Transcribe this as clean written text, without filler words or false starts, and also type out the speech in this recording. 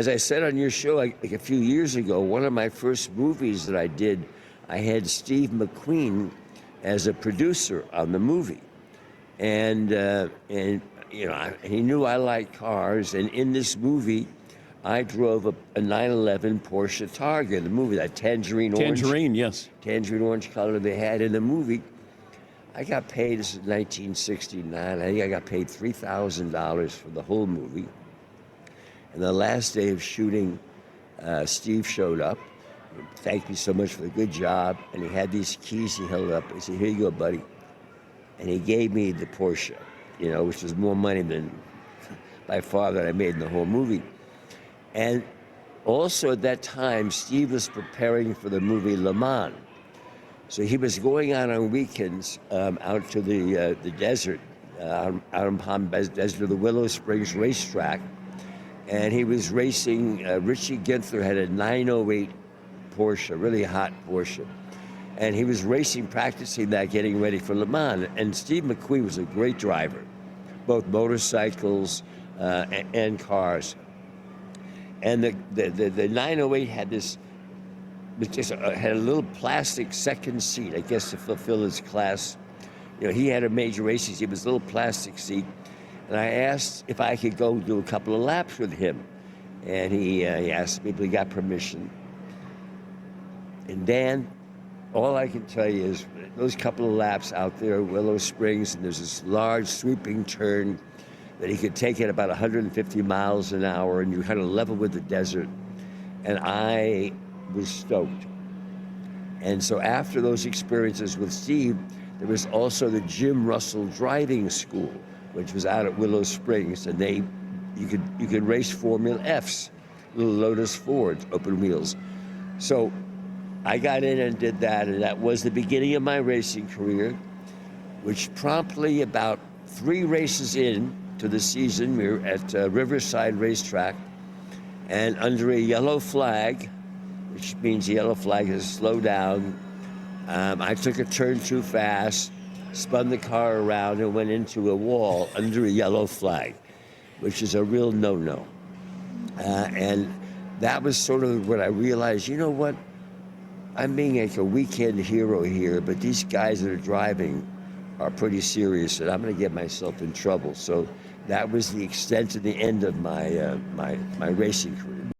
as I said on your show like a few years ago, one of my first movies that I did, I had Steve McQueen as a producer on the movie. And you know, he knew I liked cars, and in this movie, I drove a 911 Porsche Targa. The movie, that tangerine orange. Tangerine, yes. Tangerine orange color they had in the movie. I got paid, this is 1969, I think I got paid $3,000 for the whole movie. And the last day of shooting, Steve showed up, thanked me so much for the good job, and he had these keys he held up. He said, "Here you go, buddy." And he gave me the Porsche, you know, which was more money than by far that I made in the whole movie. And also at that time, Steve was preparing for the movie Le Mans. So he was going out on weekends out to the desert, out in Palm Desert, the Willow Springs racetrack. And he was racing, Richie Ginther had a 908 Porsche, really hot Porsche. And he was racing, practicing that, getting ready for Le Mans. And Steve McQueen was a great driver, both motorcycles and cars. And the 908 had this, had a little plastic second seat, I guess to fulfill his class. You know, he had a major races, he was a little plastic seat. And I asked if I could go do a couple of laps with him. And he asked me if he got permission. And Dan, all I can tell you is those couple of laps out there at Willow Springs, and there's this large sweeping turn that he could take at about 150 miles an hour, and you kind of level with the desert. And I was stoked. And so after those experiences with Steve, there was also the Jim Russell Driving School, which was out at Willow Springs, and you could race Formula Fs, little Lotus Fords, open wheels. So I got in and did that, and that was the beginning of my racing career, which promptly, about 3 races in to the season, we were at Riverside Racetrack, and under a yellow flag, which means the yellow flag is slow down, I took a turn too fast, spun the car around, and went into a wall under a yellow flag, which is a real no-no. And that was sort of when I realized, you know what? I'm being like a weekend hero here, but these guys that are driving are pretty serious, and I'm going to get myself in trouble. So that was the extent of the end of my my racing career.